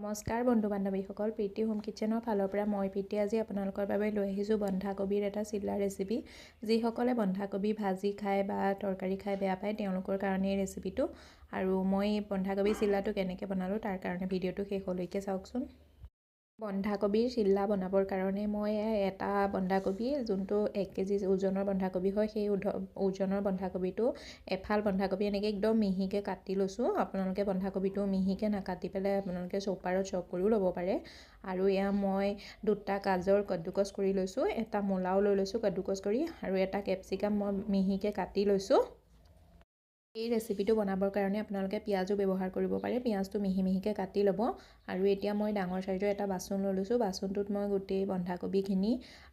নমস্কাৰ বন্ধু বান্ধৱীসকল, প্ৰীতি হোম কিচেনৰ ফালৰ পৰা মই প্ৰীতি আজি আপোনালোকৰ বাবে লৈ আহিছোঁ বন্ধাকবিৰ এটা চিল্লা ৰেচিপি। যিসকলে বন্ধাকবি ভাজি খায় বা তৰকাৰী খাই বেয়া পায় তেওঁলোকৰ কাৰণে এই ৰেচিপিটো। আৰু মই বন্ধাকবি চিল্লাটো কেনেকৈ বনালোঁ তাৰ কাৰণে ভিডিঅ'টো শেষলৈকে চাওকচোন। বন্ধাকবিৰ চিল্লা বনাবৰ কাৰণে মই এটা বন্ধাকবি যোনটো 1 কেজি ওজনৰ বন্ধাকবি হয় সেই ওজনৰ বন্ধাকবিটো এফাল বন্ধাকবি এনেকৈ একদম মিহিকৈ কাটি লৈছোঁ। আপোনালোকে বন্ধাকবিটো মিহিকৈ নাকাটি পেলাই আপোনালোকে চপাৰত চপ কৰিও ল'ব পাৰে। আৰু এয়া মই 2টা গাজৰ কদ্দুকছ কৰি লৈছোঁ, এটা মূলাও লৈ লৈছোঁ কদ্দুকছ কৰি, আৰু এটা কেপচিকাম মই মিহিকৈ কাটি লৈছোঁ। এই ৰেচিপিটো বনাবৰ কাৰণে আপোনালোকে পিঁয়াজো ব্যৱহাৰ কৰিব পাৰে। পিঁয়াজটো মিহি মিহিকৈ কাটি ল'ব। আৰু এতিয়া মই ডাঙৰ চাইজৰ এটা বাচন লৈ লৈছোঁ। বাচনটোত মই গোটেই বন্ধাকবিখিনি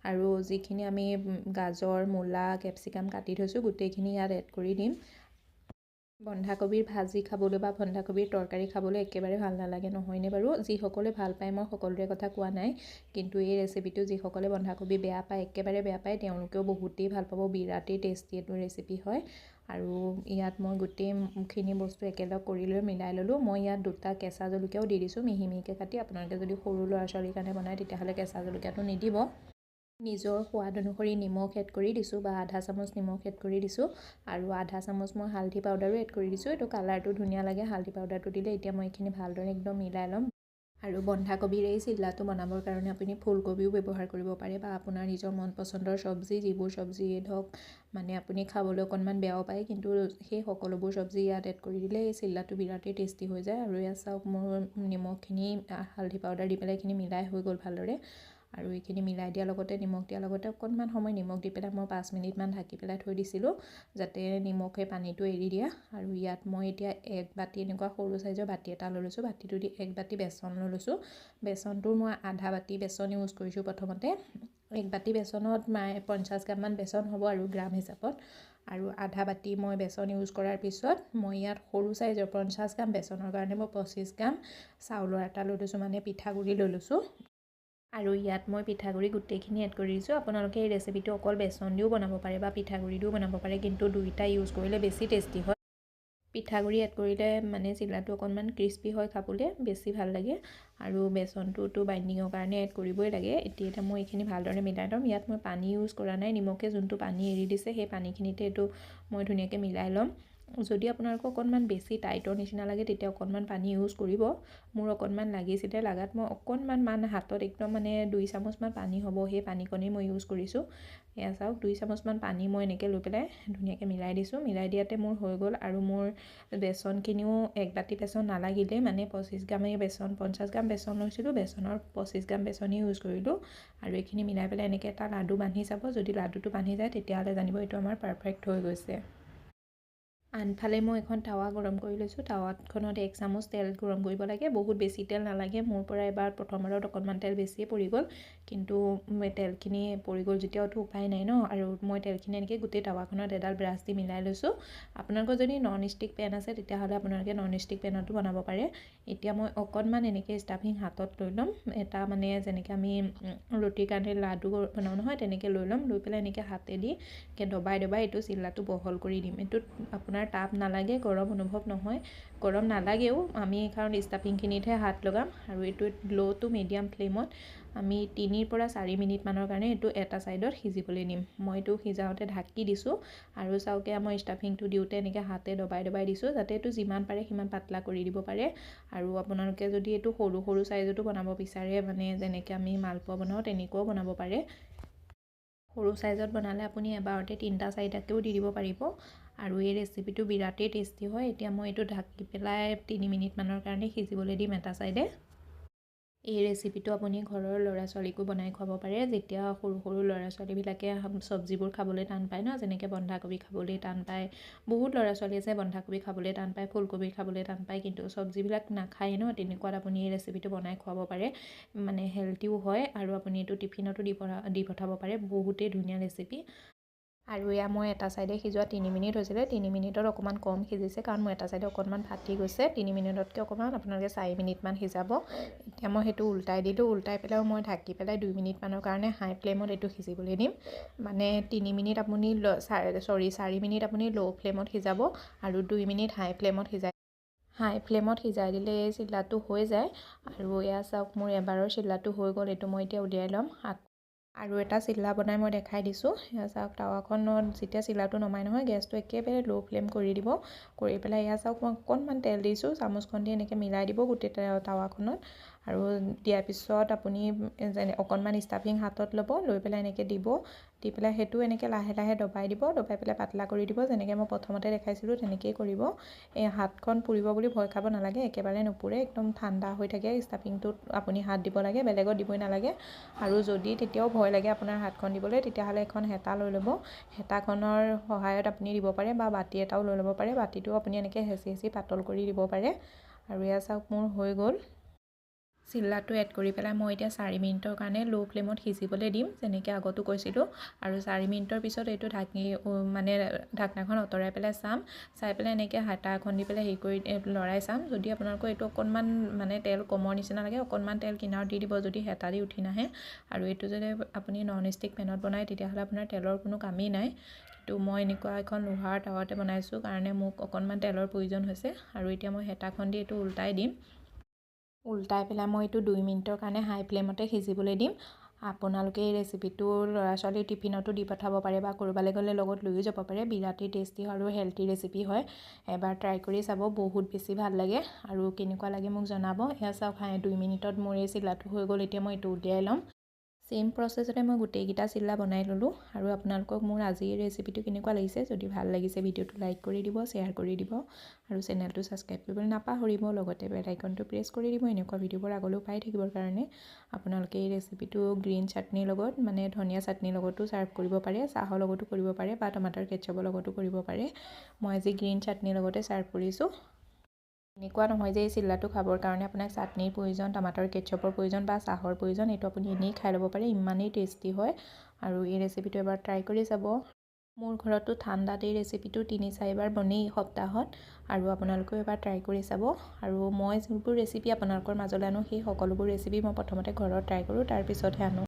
আৰু যিখিনি আমি গাজৰ মূলা কেপচিকাম কাটি থৈছোঁ গোটেইখিনি ইয়াত এড কৰি দিম। বন্ধাকবিৰ ভাজি খাবলৈ বা বন্ধাকবিৰ তৰকাৰী খাবলৈ একেবাৰে ভাল নালাগে, নহয়নে বাৰু? যিসকলে ভাল পায় মই সকলোৰে কথা কোৱা নাই, কিন্তু এই ৰেচিপিটো যিসকলে বন্ধাকবি বেয়া পায় একেবাৰে বেয়া পায় তেওঁলোকেও বহুতেই ভাল পাব। বিৰাটেই টেষ্টি এইটো ৰেচিপি হয়। আৰু ইয়াত মই গোটেইখিনি বস্তু একেলগ কৰি লৈ মিলাই ল'লোঁ। মই ইয়াত 2টা কেঁচা জলকীয়াও দি দিছোঁ মিহি মিহিকৈ কাটি। আপোনালোকে যদি সৰু ল'ৰা ছোৱালীৰ কাৰণে বনায় তেতিয়াহ'লে কেঁচা জলকীয়াটো নিদিব। নিজৰ সোৱাদ অনুসৰি নিমখ এড কৰি দিছোঁ বা আধা চামুচ নিমখ এড কৰি দিছোঁ। আৰু আধা চামুচ মই হালধি পাউডাৰো এড কৰি দিছোঁ। এইটো কালাৰটো ধুনীয়া লাগে হালধি পাউডাৰটো দিলে। এতিয়া মই এইখিনি ভালদৰে একদম মিলাই ল'ম। আৰু বন্ধাকবিৰ এই চিল্লাটো বনাবৰ কাৰণে আপুনি ফুলকবিও ব্যৱহাৰ কৰিব পাৰে বা আপোনাৰ নিজৰ মন পচন্দৰ চব্জি, যিবোৰ চব্জি ধৰক মানে আপুনি খাবলৈ অকণমান বেয়াও পায়, কিন্তু সেই সকলোবোৰ চব্জি ইয়াত এড কৰি দিলে এই চিল্লাটো বিৰাটেই টেষ্টি হৈ যায়। আৰু ইয়াত চাওক মোৰ নিমখখিনি হালধি পাউডাৰ দি পেলাই এইখিনি মিলাই হৈ গ'ল ভালদৰে। আৰু এইখিনি মিলাই দিয়াৰ লগতে নিমখ দিয়াৰ লগতে অকণমান সময় নিমখ দি পেলাই মই 5 মিনিটমান ঢাকি পেলাই থৈ দিছিলোঁ যাতে নিমখে পানীটো এৰি দিয়া। আৰু ইয়াত মই এতিয়া 1 বাতি এনেকুৱা সৰু চাইজৰ বাতি এটা লৈ লৈছোঁ। বাতিটো দি 1 বাতি বেচন লৈ লৈছোঁ। বেচনটোৰ মই আধা বাতি বেচন ইউজ কৰিছোঁ প্ৰথমতে। 1 বাতি বেচনত 50 গ্ৰামমান বেচন হ'ব আৰু গ্ৰাম হিচাপত। আৰু আধা বাতি মই বেচন ইউজ কৰাৰ পিছত মই ইয়াত সৰু চাইজৰ 50 গ্ৰাম বেচনৰ কাৰণে মই 25 গ্ৰাম চাউলৰ আটা লৈ লৈছোঁ, মানে পিঠাগুড়ি লৈ লৈছোঁ। আৰু ইয়াত মই পিঠাগুড়ি গোটেইখিনি এড কৰি দিছোঁ। আপোনালোকে এই ৰেচিপিটো অকল বেচন দিও বনাব পাৰে বা পিঠাগুড়ি দিও বনাব পাৰে, কিন্তু 2টা ইউজ কৰিলে বেছি টেষ্টি হয়। পিঠাগুড়ি এড কৰিলে মানে চিল্লাটো অকণমান ক্ৰিস্পি হয়, খাবলৈ বেছি ভাল লাগে। আৰু বেচনটোতো বাইণ্ডিঙৰ কাৰণে এড কৰিবই লাগে। এতিয়া মই এইখিনি ভালদৰে মিলাই ল'ম। ইয়াত মই পানী ইউজ কৰা নাই, নিমখে যোনটো পানী এৰি দিছে সেই পানীখিনিতে এইটো মই ধুনীয়াকৈ মিলাই ল'ম। যদি আপোনালোকক অকণমান বেছি টাইটৰ নিচিনা লাগে তেতিয়া অকণমান পানী ইউজ কৰিব। মোৰ অকণমান লাগিছিলে, লাগাত মই অকণমান হাতত একদম মানে 2 চামুচমান পানী হ'ব সেই পানীকণেই মই ইউজ কৰিছোঁ। এয়া চাওক 2 চামুচমান পানী মই এনেকৈ লৈ পেলাই ধুনীয়াকৈ মিলাই দিছোঁ। মিলাই দিয়াতে মোৰ হৈ গ'ল। আৰু মোৰ বেচনখিনিও 1 বাতি বেচন নালাগিলে, মানে 25 গ্ৰামেই বেচন 50 গ্ৰাম বেচন লৈছিলোঁ, বেচনৰ 25 গ্ৰাম বেচনেই ইউজ কৰিলোঁ। আৰু এইখিনি মিলাই পেলাই এনেকৈ এটা লাডু বান্ধি চাব। যদি লাডুটো বান্ধি যায় তেতিয়াহ'লে জানিব এইটো আমাৰ পাৰফেক্ট হৈ গৈছে। আনফালে মই এখন টাৱা গৰম কৰি লৈছোঁ। টাৱাখনত 1 চামুচ তেল গৰম কৰিব লাগে, বহুত বেছি তেল নালাগে। মোৰ পৰা এবাৰ প্ৰথমবাৰত অকণমান তেল বেছিয়ে পৰি গ'ল, কিন্তু তেলখিনি পৰি গ'ল যেতিয়াওতো উপায় নাই ন। আৰু মই তেলখিনি এনেকৈ গোটেই টাৱাখনত এডাল ব্ৰাছ দি মিলাই লৈছোঁ। আপোনালোকৰ যদি নন ষ্টিক পেন আছে তেতিয়াহ'লে আপোনালোকে নন ষ্টিক পেনতো বনাব পাৰে। এতিয়া মই অকণমান এনেকৈ ষ্টাফিং হাতত লৈ ল'ম, এটা মানে যেনেকৈ আমি ৰুটিৰ কাৰণে লাডু বনাওঁ নহয় তেনেকৈ লৈ ল'ম। লৈ পেলাই এনেকৈ হাতেদি দবাই এইটো চিল্লাটো বহল কৰি দিম। এইটোত আপোনাৰ তাপ নালাগে, গৰম অনুভৱ নহয়, গৰম নালাগেও, আমি কাৰণ ষ্টাফিংখিনিতহে হাত লগাম। আৰু এইটো ল' টু মিডিয়াম ফ্লেমত আমি 3 পৰা 4 মিনিটমানৰ কাৰণে এইটো এটা ছাইডত সিজিবলৈ দিম। মই এইটো সিজাওঁতে ঢাকি দিছোঁ। আৰু চাউকে মই ষ্টাফিংটো দিওঁতে এনেকৈ হাতে দবাই দিছোঁ যাতে এইটো যিমান পাৰে সিমান পাতলা কৰি দিব পাৰে। আৰু আপোনালোকে যদি এইটো সৰু চাইজতো বনাব বিচাৰে, মানে যেনেকৈ আমি মালপোৱা বনাওঁ তেনেকুৱাও বনাব পাৰে। সৰু চাইজত বনালে আপুনি এবাৰতে 3টা 4টাকেও দি দিব পাৰিব। আৰু এই ৰেচিপিটো বিৰাটেই টেষ্টি হয়। এতিয়া মই এইটো ঢাকি পেলাই 3 মিনিটমানৰ কাৰণে সিজিবলৈ দিম এটা চাইডে। এই ৰেচিপিটো আপুনি ঘৰৰ ল'ৰা ছোৱালীকো বনাই খুৱাব পাৰে। যেতিয়া সৰু ল'ৰা ছোৱালীবিলাকে চব্জিবোৰ খাবলৈ টান পায় ন, যেনেকৈ বন্ধাকবি খাবলৈ টান পায়, বহুত ল'ৰা ছোৱালী আছে বন্ধাকবি খাবলৈ টান পায়, ফুলকবি খাবলৈ টান পায়, কিন্তু চব্জিবিলাক নাখায় ন, তেনেকুৱাত আপুনি এই ৰেচিপিটো বনাই খুৱাব পাৰে। মানে হেল্থিও হয় আৰু আপুনি এইটো টিফিনতো দি পঠাব পাৰে। বহুতেই ধুনীয়া ৰেচিপি। আৰু এয়া মই এটা চাইডে সিজোৱা 3 মিনিট হৈছিলে, 3 মিনিটত অকণমান কম সিজিছে কাৰণ মোৰ এটা চাইডে অকণমান ফাটি গৈছে। 3 মিনিটতকৈ অকণমান আপোনালোকে 4 মিনিটমান সিজাব। এতিয়া মই সেইটো উল্টাই দিলোঁ, উল্টাই পেলাই মই ঢাকি পেলাই 2 মিনিটমানৰ কাৰণে হাই ফ্লেমত এইটো সিজিবলৈ দিম। মানে 3 মিনিট আপুনি 4 মিনিট আপুনি ল' ফ্লেমত সিজাব আৰু 2 মিনিট হাই ফ্লেমত সিজাই। হাই ফ্লেমত সিজাই দিলে এই চিল্লাটো হৈ যায়। আৰু এয়া চাওক মোৰ এবাৰৰ চিল্লাটো হৈ গ'ল। এইটো মই এতিয়া উলিয়াই ল'ম। আৰু এটা চিল্লা বনাই মই দেখাই দিছোঁ। এয়া চাওক টাৱাখনত যেতিয়া চিল্লাটো নমাই নহয়, গেছটো একেবাৰে ল' ফ্লেম কৰি দিব। কৰি পেলাই এয়া চাওক মই অকণমান তেল দিছোঁ, চামুচখন দি এনেকৈ মিলাই দিব গোটেই টাৱাখনত। আৰু দিয়াৰ পিছত আপুনি অকণমান ষ্টাফিং হাতত ল'ব, লৈ পেলাই এনেকৈ দিব। দি পেলাই সেইটো এনেকৈ লাহে লাহে দবাই দিব, দবাই পেলাই পাতলা কৰি দিব। যেনেকৈ মই প্ৰথমতে দেখাইছিলোঁ তেনেকেই কৰিব। এই হাতখন পুৰিব বুলি ভয় খাব নালাগে, একেবাৰে নুপুৰে, একদম ঠাণ্ডা হৈ থাকে। ষ্টাফিংটোত আপুনি হাত দিব লাগে, বেলেগত দিবই নালাগে। আৰু যদি তেতিয়াও ভয় লাগে আপোনাৰ হাতখন দিবলৈ, তেতিয়াহ'লে এখন হেতা লৈ ল'ব। হেতাখনৰ সহায়ত আপুনি দিব পাৰে, বা বাতি এটাও লৈ ল'ব পাৰে। বাতিটো আপুনি এনেকৈ হেঁচি হেঁচি পাতল কৰি দিব পাৰে। আৰু এয়া চাওক মোৰ হৈ গ'ল। চিল্লাটো এড কৰি পেলাই মই এতিয়া 4 মিনিটৰ কাৰণে ল' ফ্লেমত সিজিবলৈ দিম, যেনেকৈ আগতো কৈছিলোঁ। আৰু 4 মিনিটৰ পিছত এইটো ঢাকনাখন আঁতৰাই পেলাই চাম। চাই পেলাই এনেকৈ হাতা এখন দি পেলাই লৰাই চাম। যদি আপোনালোকৰ এইটো অকণমান তেল কমৰ নিচিনা লাগে, অকণমান তেল কিনাৰত দি দিব, যদি হেতা দি উঠি নাহে। আৰু এইটো যদি আপুনি নন ষ্টিক পেনত বনায়, তেতিয়াহ'লে আপোনাৰ তেলৰ কোনো কামেই নাই। কিন্তু মই এনেকুৱা এখন লোহাৰ টাৱাতে বনাইছোঁ কাৰণে মোক অকণমান তেলৰ প্ৰয়োজন হৈছে। আৰু এতিয়া মই হেতাখন দি এইটো উল্টাই দিম। উল্টাই পেলাই মই এইটো 2 মিনিটৰ কাৰণে হাই ফ্লেমতে সিজিবলৈ দিম। আপোনালোকে এই ৰেচিপিটো ল'ৰা ছোৱালীৰ টিফিনতো দি পঠাব পাৰে, বা ক'ৰবালৈ গ'লে লগত লৈও যাব পাৰে। বিৰাটেই টেষ্টি আৰু হেল্থি ৰেচিপি হয়। এবাৰ ট্ৰাই কৰি চাব, বহুত বেছি ভাল লাগে। আৰু কেনেকুৱা লাগে মোক জনাব। এয়া চাওক 2 মিনিটত মোৰ এই চিল্লাটো হৈ গ'ল। এতিয়া মই এইটো উলিয়াই ল'ম। চেম প্ৰচেছতে মই গোটেইকেইটা চিল্লা বনাই ল'লোঁ। আৰু আপোনালোকক মোৰ আজিৰ ৰেচিপিটো কেনেকুৱা লাগিছে, যদি ভাল লাগিছে ভিডিঅ'টো লাইক কৰি দিব, শ্বেয়াৰ কৰি দিব। আৰু চেনেলটো ছাবস্ক্ৰাইব কৰিবলৈ নাপাহৰিব। লগতে বেল আইকনটো প্ৰেছ কৰি দিব, এনেকুৱা ভিডিঅ'বোৰ আগলৈও পাই থাকিবৰ কাৰণে। আপোনালোকে এই ৰেচিপিটো গ্ৰীণ চাটনিৰ লগত, ধনিয়া চাটনিৰ লগতো ছাৰ্ভ কৰিব পাৰে, চাহৰ লগতো কৰিব পাৰে, বা টমাটাৰ কেটচপৰ লগতো কৰিব পাৰে। মই আজি গ্ৰীণ চাটনিৰ লগতে ছাৰ্ভ কৰিছোঁ। এনেকুৱা নহয় যে এই চিল্লাটো খাবৰ কাৰণে আপোনাক চাটনিৰ প্ৰয়োজন, টমাটাৰ কেটচপৰ প্ৰয়োজন, বা চাহৰ প্ৰয়োজন। এইটো আপুনি এনেই খাই ল'ব পাৰে, ইমানেই টেষ্টি হয়। আৰু এই ৰেচিপিটো এবাৰ ট্ৰাই কৰি চাব। মোৰ ঘৰতো ঠাণ্ডাত এই ৰেচিপিটো 3-4 বাৰ বনেই সপ্তাহত। আৰু আপোনালোকেও এবাৰ ট্ৰাই কৰি চাব। আৰু মই যোনবোৰ ৰেচিপি আপোনালোকৰ মাজলৈ আনো, সেই সকলোবোৰ ৰেচিপি মই প্ৰথমতে ঘৰত ট্ৰাই কৰোঁ, তাৰপিছতহে আনো।